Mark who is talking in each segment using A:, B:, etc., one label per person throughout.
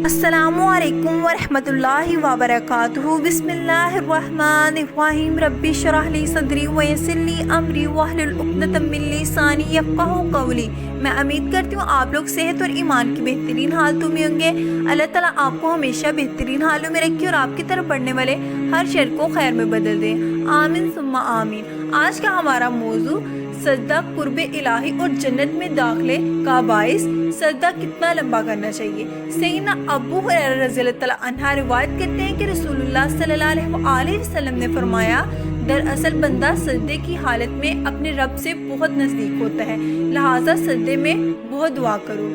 A: अस्सलामुअलैकुम वरहमतुल्लाहि वबरकातुहू। बिस्मिल्लाहिर्रहमानिर्रहीम। रब्बि इश्रह ली सदरी वयस्सिर ली अमरी वहलुल उक़दतम मिन लिसानी यफ़क़हू क़ौली। मैं उम्मीद करती हूँ आप लोग सेहत और ईमान की बेहतरीन हालतों में होंगे। अल्लाह ताला आपको हमेशा बेहतरीन हालों में रखे और आपकी तरफ बढ़ने वाले हर शर को खैर में बदल दे। आमीन सुम्मा आमीन। आज का हमारा मौजू सजदा कुर्ब इलाही और जन्नत में दाखिले का बाइस। सजदा कितना लंबा करना चाहिए? सैयदना अबू हुरैरा रज़ियल्लाहु तआला अन्हा रिवायत करते हैं कि रसूलुल्लाह सल्लल्लाहु अलैहि वसल्लम ने फरमाया, दरअसल बंदा सजदे की हालत में अपने रब से बहुत नज़दीक होता है, लिहाजा सजदे में बहुत दुआ करो।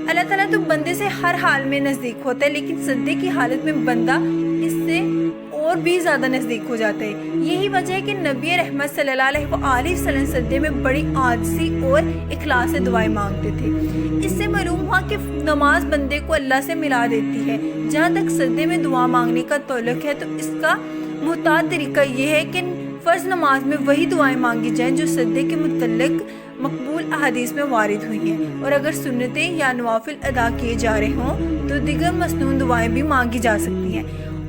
A: अल्लाह ताला तो बंदे से हर हाल में नज़दीक होता है, लेकिन सजदे की हालत में बंदा इससे और भी ज़्यादा नज़दीक हो जाता है। यही वजह है कि नबी रहमत सल्लल्लाहु अलैहि वसल्लम सजदे में बड़ी आजिज़ी और इखलास से दुआएं मांगते थे। इससे मालूम हुआ कि नमाज बंदे को अल्लाह से मिला देती है। जहाँ तक सजदे में दुआ मांगने का ताल्लुक है तो इसका मुहतात तरीका ये है कि फ़र्ज़ नमाज में वही दुआएं मांगी जाएं जो सजदे के मुतल्लिक़ मकबूल अहादीस में वारिद हुई हैं, और अगर सुन्नतें या नवाफिल अदा किए जा रहे हों तो दीगर मसनून दुआएं भी मांगी जा सकती हैं।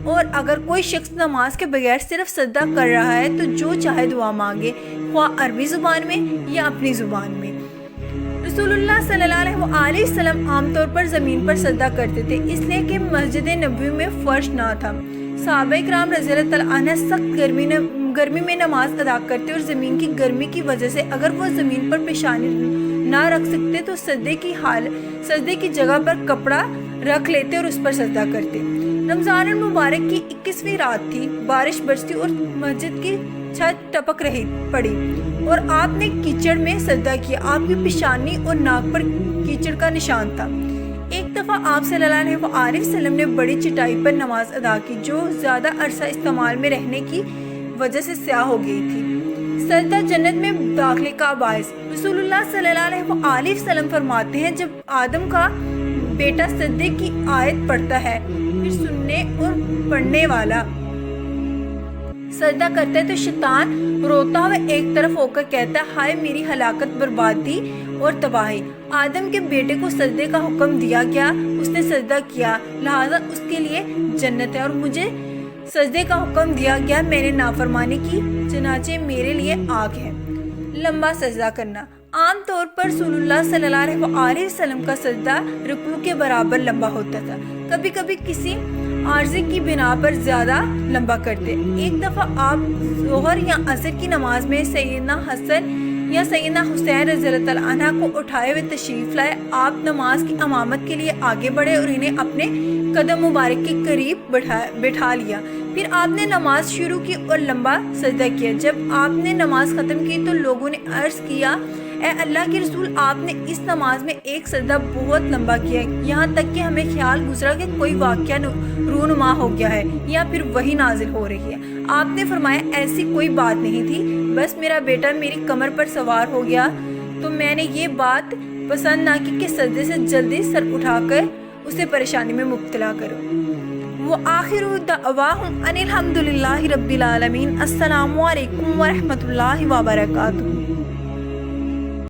A: और अगर कोई शख्स नमाज के बगैर सिर्फ सजदा कर रहा है तो जो चाहे दुआ मांगे, ख्वाह अरबी ज़ुबान में या अपनी ज़ुबान में। रसूलुल्लाह सल्लल्लाहु अलैहि वसल्लम आमतौर पर ज़मीन पर सजदा करते थे, इसलिए कि मस्जिद नबवी में फ़र्श ना था। सहाबा किराम रज़ियल्लाहु तआला अन्हुम सख्त गर्मी में नमाज अदा करते और ज़मीन की गर्मी की वजह से अगर वो ज़मीन पर पेशानी ना रख सकते तो सजदे की जगह पर कपड़ा रख लेते और उस पर सजदा करते। रमज़ान मुबारक की 21वीं रात थी, बारिश बरसी और मस्जिद की छत टपक पड़ी और आपने कीचड़ में सजदा किया। आपकी पेशानी और नाक पर कीचड़ का निशान था। एक दफ़ा आप सल्लल्लाहु अलैहि वसल्लम ने बड़ी चटाई पर नमाज अदा की जो ज़्यादा अरसा इस्तेमाल में रहने की वजह से स्याह हो गई थी। सजदा जन्नत में दाखिले का बाइस। रसूलुल्लाह सल्लल्लाहु अलैहि वसल्लम फरमाते हैं, जब आदम का बेटा सजदे की आयत पढ़ता है फिर सुनने और पढ़ने वाला सजदा करता है तो शैतान रोता हुआ एक तरफ होकर कहता है, हाय मेरी हलाकत, बर्बादी और तबाही। आदम के बेटे को सजदे का हुक्म दिया गया, उसने सजदा किया, लिहाजा उसके लिए जन्नत है, और मुझे सजदे का हुक्म दिया गया, मैंने नाफरमानी की, चनाचे मेरे लिए आग है। लंबा सजदा करना। आम तौर पर रसूलुल्लाह सल्लल्लाहु अलैहि वसल्लम का सजदा रुकू के बराबर लंबा होता था, कभी कभी किसी आर्ज़ी की बिना पर ज़्यादा लंबा करते। एक दफ़ा आप ज़ोहर या असर की नमाज में सैयदना हसन या सैयदना हुसैन रज़ियल्लाहु तआला अन्हा को उठाए हुए तशरीफ़ लाए। आप नमाज की इमामत के लिए आगे बढ़े और इन्हें अपने कदम मुबारक के करीब बैठा लिया। फिर आपने नमाज शुरू की और लंबा सजदा किया। जब आपने नमाज ख़त्म की तो लोगों ने अर्ज़ किया, ए अल्लाह के रसूल, आपने इस नमाज में एक सजदा बहुत लंबा किया, यहाँ तक कि हमें ख्याल गुजरा कि कोई वाक़या रूनुमा हो गया है या फिर वही नाजिल हो रही है। आपने फरमाया, ऐसी कोई बात नहीं थी, बस मेरा बेटा मेरी कमर पर सवार हो गया तो मैंने ये बात पसंद ना की कि सजदे से जल्दी सर उठाकर उसे परेशानी में मुब्तला करो। वो आखिरु दअवाहुम अनिल हम्दुलिल्लाहि रब्बिल आलमीन। अस्सलामु अलैकुम वरहमतुल्लाहि वबरकातुहू।